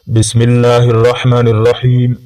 बिस्मिल्लाहिर्रहमानिर्रहीम।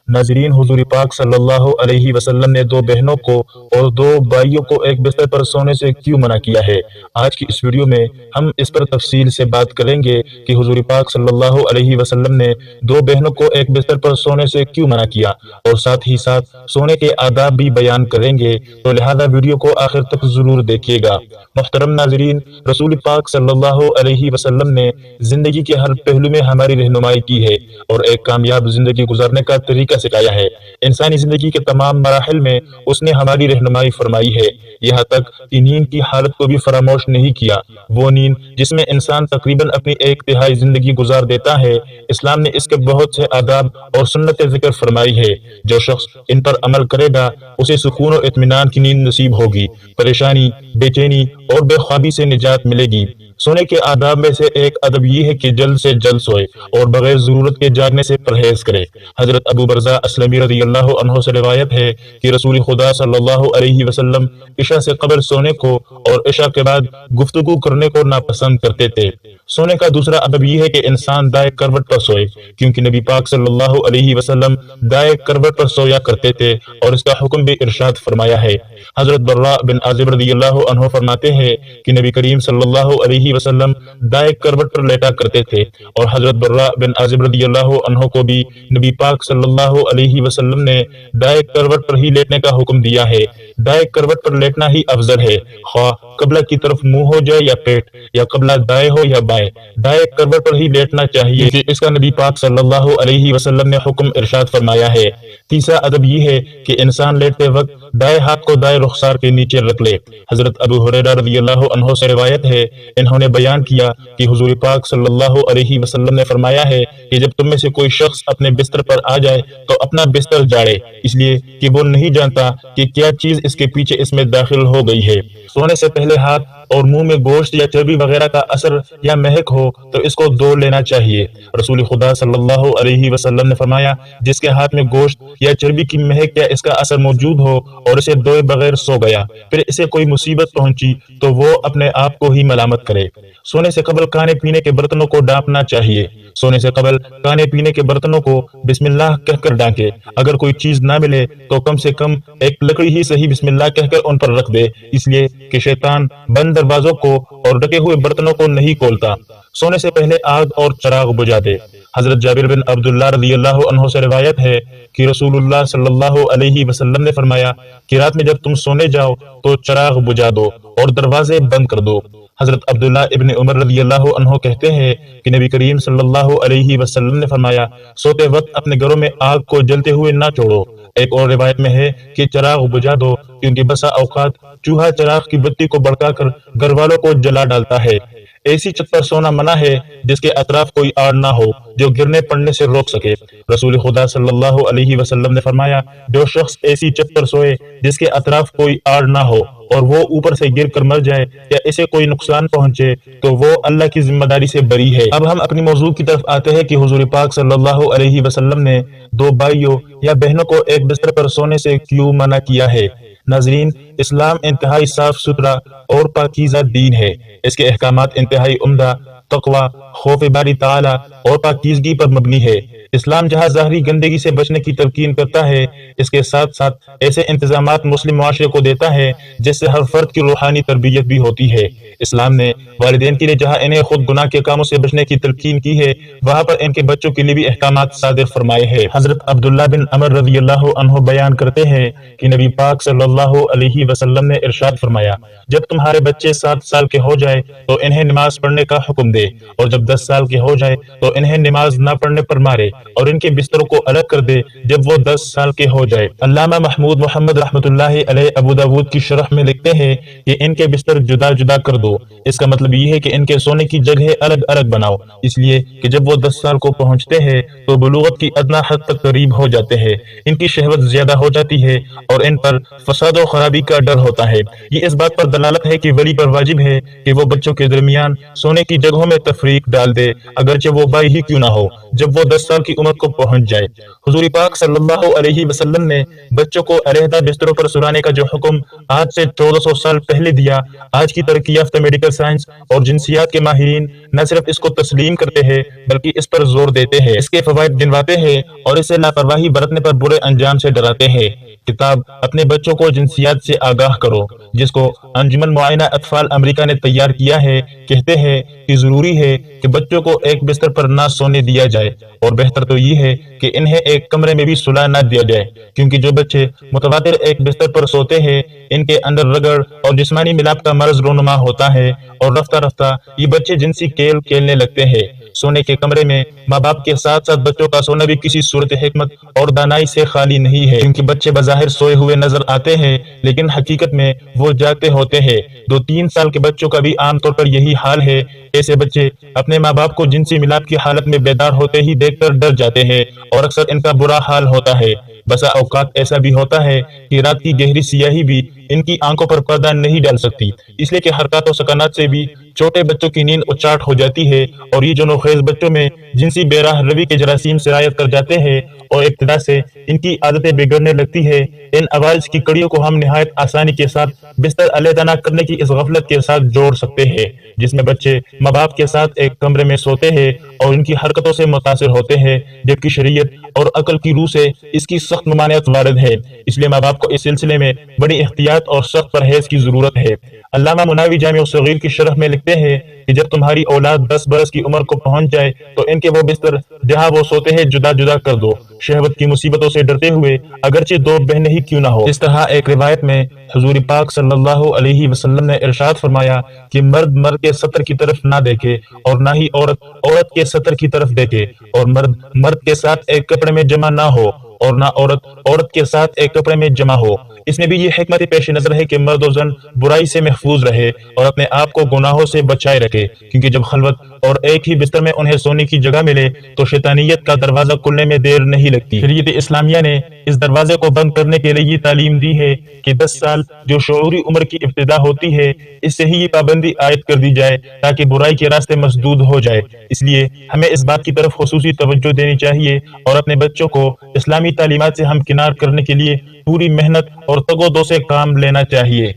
नाज़रीन, हुज़ूर पाक सल्लल्लाहु अलैहि वसल्लम ने दो बहनों को और दो भाइयों को एक बिस्तर पर सोने से क्यों मना किया है। आज की इस वीडियो में हम इस पर तफसील से बात करेंगे कि हुज़ूर पाक सल्लल्लाहु अलैहि वसल्लम ने दो बहनों को एक बिस्तर पर सोने से क्यों मना किया, और साथ ही साथ सोने के आदाब भी बयान करेंगे। तो लिहाजा वीडियो को आखिर तक जरूर देखिएगा। मुहतरम नाज़रीन, रसूल पाक सल्लल्लाहु अलैहि वसल्लम ने जिंदगी के हर पहलू में हमारी रहनुमाई की है और एक कामयाब जिंदगी गुजारने का तरीका सिखाया है। इंसानी जिंदगी के तमाम मराहिल में उसने हमारी रहनुमाई फरमाई है, यहाँ तक कि नींद की हालत को भी फरामोश नहीं किया। वो नींद जिसमें इंसान तकरीबन अपनी एक तिहाई जिंदगी गुजार देता है, इस्लाम ने इसके बहुत से आदाब और सुन्नतें जिक्र फरमाई है। जो शख्स इन पर अमल करेगा उसे सुकून और इत्मीनान की नींद नसीब होगी, परेशानी, बेचैनी और बेख्वाबी से निजात मिलेगी। सोने के आदाब में से एक अदब ये है कि जल्द से जल्द सोए और बगैर जरूरत के जागने से परहेज करे। हजरत अबू बरज़ा अस्लमी रज़ियल्लाहु अन्हु से रिवायत है कि रसूल खुदा सल्लल्लाहु अलैहि वसल्लम इशा से कबल सोने को और इशा के बाद गुफ्तगू करने को नापसंद करते थे। सोने का दूसरा अदब यह है कि इंसान दाएं करवट पर सोए, क्योंकि नबी पाक सल्लल्लाहु अलैहि वसल्लम दाएं करवट पर सोया करते थे और इसका हुक्म भी इरशाद फरमाया है। हजरत बर्रा बिन आज़िब रज़ियल्लाहु अन्हु फरमाते हैं कि नबी करीम सल्लल्लाहु अलैहि वसल्लम दाएं करवट पर लेटा करते थे, और हजरत बर्रा बिन आज़िब रज़ियल्लाहु अन्हु को भी नबी पाक सल्लल्लाहु अलैहि वसल्लम ने दाएं करवट पर ही लेटने का हुक्म दिया है। दाएं करवट पर लेटना ही अफजल है, ख्वाह कबला की तरफ मुंह हो जाए या पेट, या कबला दाएं हो या बाएं, दाएं करवट पर ही लेटना चाहिए कि इसका नबी पाक सल्लल्लाहु अलैहि वसल्लम ने हुक्म इरशाद फरमाया है। तीसरा अदब ये है कि इंसान लेटते वक्त दाएं हाथ को दाएं रुखसार के नीचे रख ले। हजरत अबू हुरैरा रज़ियल्लाहु अन्हु से रिवायत है, इन्होंने बयान किया कि हुजूर पाक सल्लल्लाहु अलैहि वसल्लम ने फरमाया है कि जब तुम में से कोई शख्स अपने बिस्तर पर आ जाए तो अपना बिस्तर जाड़े, इसलिए कि वो नहीं जानता कि क्या चीज इसके पीछे इसमें दाखिल हो गई है। सोने से पहले हाथ और मुंह में गोश्त या चर्बी वगैरह का असर या महक हो तो इसको धो लेना चाहिए। रसूल खुदा सल्लल्लाहु अलैहि वसल्लम ने फरमाया, जिसके हाथ में गोश्त या चर्बी की महक या इसका असर मौजूद हो और इसे धोए बगैर सो गया, फिर इसे कोई मुसीबत पहुंची तो वो अपने आप को ही मलामत करे। सोने से कबल खाने पीने के बर्तनों को डांपना चाहिए। सोने से कबल खाने पीने के बर्तनों को बिस्मिल्लाह कहकर डांके। अगर कोई चीज ना मिले तो कम से कम एक लकड़ी ही सही बिस्मिल्लाह कहकर उन पर रख दे, इसलिए कि शैतान बंद दरवाजों को और ढके हुए बर्तनों को नहीं खोलता। सोने से पहले आग और चिराग बुझा दे। हजरत जाबिर बिन अब्दुल्लाह रज़ियल्लाहु अन्हु से रिवायत है कि रसूलुल्लाह सल्लल्लाहु अलैहि वसल्लम ने फरमाया कि रात में जब तुम सोने जाओ तो चिराग बुझा दो और दरवाजे बंद कर दो। हजरत अब्दुल्लाह इब्न उमर रज़ियल्लाहु अन्हु कहते हैं कि नबी करीम सल्लल्लाहु अलैहि वसल्लम ने फरमाया, सोते वक्त अपने घरों में आग को जलते हुए ना छोड़ो। एक और रिवायत में है कि चिराग बुझा दो, क्योंकि बसा औकात चूहा चिराग की बत्ती को भड़काकर घर वालों को जला डालता है। ऐसी छत पर सोना मना है जिसके अतराफ कोई आड़ ना हो जो गिरने पड़ने से रोक सके। रसूल खुदा सल्लल्लाहु अलैहि वसल्लम ने फरमाया, जो शख्स ऐसी छत पर सोए जिसके अतराफ कोई आड़ ना हो और वो ऊपर से गिर कर मर जाए या इसे कोई नुकसान पहुंचे तो वो अल्लाह की जिम्मेदारी से बरी है। अब हम अपनी मौजू की तरफ आते हैं कि हुजूर पाक सल्लल्लाहु अलैहि वसल्लम ने दो भाइयों या बहनों को एक बिस्तर पर सोने से क्यों मना किया है। नाज़रीन, इस्लाम इंतहाई साफ सुथरा और पाकीज़ा दीन है। इसके अहकामात इंतहाई उम्दा, तक़वा, खौफ बारी ताला और पाकीज़गी पर मबनी है। इस्लाम जहाँ ज़ाहरी गंदगी से बचने की तलकीन करता है, इसके साथ साथ ऐसे इंतजामात मुस्लिम मुआशरे को देता है जिससे हर फर्द की रूहानी तरबियत भी होती है। इस्लाम ने वालिदैन के लिए जहाँ इन्हें खुद गुनाह के कामों से बचने की तलकीन की है, वहाँ पर इनके बच्चों के लिए भी अहकामात सादिर फरमाए हैं। हजरत अब्दुल्लाह बिन अमर रज़ियल्लाहु अन्हु बयान करते हैं कि नबी पाक सल्लल्लाहु अलैहि वसल्लम ने इरशाद फरमाया, जब तुम्हारे बच्चे 7 साल के हो जाए तो इन्हें नमाज पढ़ने का हुक्म दे, और जब 10 साल के हो जाए तो इन्हें नमाज न पढ़ने पर मारे और इनके बिस्तरों को अलग कर दे जब वो 10 साल के हो जाए। अल्लामा महमूद मोहम्मद रहमतुल्लाहि अलैह अबू दाऊद की शरह में लिखते हैं कि इनके बिस्तर जुदा जुदा कर दो। इसका मतलब ये है कि इनके सोने की जगह अलग अलग बनाओ, इसलिए कि जब वो 10 साल को पहुंचते हैं तो बुलूगत की अदना हद तक करीब हो जाते हैं, इनकी शहवत ज्यादा हो जाती है और इन पर फसाद और खराबी का डर होता है। ये इस बात पर दलालत है कि वली पर वाजिब है कि वो बच्चों के दरमियान सोने की जगहों में तफरीक डाल दे, अगरचे वो भाई ही क्यों ना हो। جب وہ 10 سال کی عمر کو پہنچ جائے۔ حضور پاک صلی اللہ علیہ وسلم نے بچوں کو علیحدہ بستروں پر سلانے کا جو حکم آج سے 1400 سال پہلے دیا، آج کی ترقی یافتہ میڈیکل سائنس اور جنسیات کے ماہرین نہ صرف اس کو تسلیم کرتے ہیں بلکہ اس پر زور دیتے ہیں، اس کے فوائد گنواتے ہیں اور اسے لاپرواہی برتنے پر برے انجام سے ڈراتے ہیں۔ کتاب اپنے بچوں کو جنسیات سے آگاہ کرو، جس کو انجمن معائنہ اطفال امریکہ نے تیار کیا ہے، کہتے ہیں کہ ضروری ہے کہ بچوں کو ایک بستر پر نہ سونے دیا جائے، اور بہتر تو یہ ہے کہ انہیں ایک کمرے میں بھی سلا نہ دیا جائے، کیونکہ جو بچے متواتر ایک بستر پر سوتے ہیں ان کے اندر رگڑ اور جسمانی ملاپ کا مرض رونما ہوتا ہے، اور رفتہ رفتہ یہ بچے جنسی کھیل کھیلنے لگتے ہیں۔ سونے کے کمرے میں ماں باپ کے ساتھ ساتھ بچوں کا سونا بھی کسی صورت حکمت اور دانائی سے خالی نہیں ہے، کیونکہ بچے بظاہر سوئے ہوئے نظر آتے ہیں لیکن حقیقت میں وہ جاگتے ہوتے ہیں۔ 2-3 سال کے بچوں کا بھی عام طور پر یہی حال ہے۔ ایسے بچے اپنے ماں باپ کو جنسی ملاپ کی حالت میں بیدار ہوتے ہی دیکھ کر ڈر جاتے ہیں، اور اکثر ان کا برا حال ہوتا ہے۔ بسا اوقات ایسا بھی ہوتا ہے کہ رات کی گہری سیاہی بھی ان کی آنکھوں پر پردہ نہیں ڈال سکتی، اس لیے کہ حرکات و سکنات سے بھی چھوٹے بچوں کی نیند اچاٹ ہو جاتی ہے، اور یہ جو نوخیز بچوں میں جنسی بے راہ روی کے جراثیم سرایت کر جاتے ہیں اور ابتدا سے ان کی عادتیں بگڑنے لگتی ہے۔ ان عوارض کی کڑیوں کو ہم نہایت آسانی کے ساتھ بستر علیحدہ نہ کرنے کی اس غفلت کے ساتھ جوڑ سکتے ہیں، جس میں بچے ماں باپ کے ساتھ ایک کمرے میں سوتے ہیں اور ان کی حرکتوں سے متاثر ہوتے ہیں، جبکہ شریعت اور عقل کی روح سے اس کی سخت ممانعت وارد ہے۔ اس لیے ماں باپ کو اس سلسلے میں بڑی احتیاط اور سخت پرہیز کی ضرورت ہے۔ علامہ مناوی جامع الصغیر کی شرح میں لکھتے ہیں کہ جب تمہاری اولاد 10 برس کی عمر کو پہنچ جائے تو ان کے وہ بستر جہاں وہ سوتے ہیں جدا جدا کر دو، شہوت کی مصیبتوں سے ڈرتے ہوئے، اگرچہ 2 بہنیں ہی کیوں نہ ہو۔ اس طرح ایک روایت میں حضور پاک صلی اللہ علیہ وسلم نے ارشاد فرمایا کہ مرد مرد کے ستر کی طرف نہ دیکھے اور نہ ہی عورت عورت کے ستر کی طرف دیکھے، اور مرد مرد کے ساتھ ایک کپڑے میں جمع نہ ہو اور نہ عورت عورت کے ساتھ ایک کپڑے میں جمع ہو۔ اس میں بھی یہ حکمت پیش نظر ہے کہ مرد و زن برائی سے محفوظ رہے اور اپنے آپ کو گناہوں سے بچائے رکھے، کیونکہ جب خلوت اور ایک ہی بستر میں انہیں سونے کی جگہ ملے تو شیطانیت کا دروازہ کھلنے میں دیر نہیں لگتی۔ شریعت اسلامیہ نے اس دروازے کو بند کرنے کے لیے یہ تعلیم دی ہے کہ 10 سال جو شعوری عمر کی ابتدا ہوتی ہے اس سے ہی یہ پابندی عائد کر دی جائے تاکہ برائی کے راستے مسدود ہو جائے۔ اس لیے ہمیں اس بات کی طرف خصوصی توجہ دینی چاہیے اور اپنے بچوں کو اسلامی تعلیمات سے ہمکنار کرنے کے لیے پوری محنت اور تگ و دو سے کام لینا چاہیے۔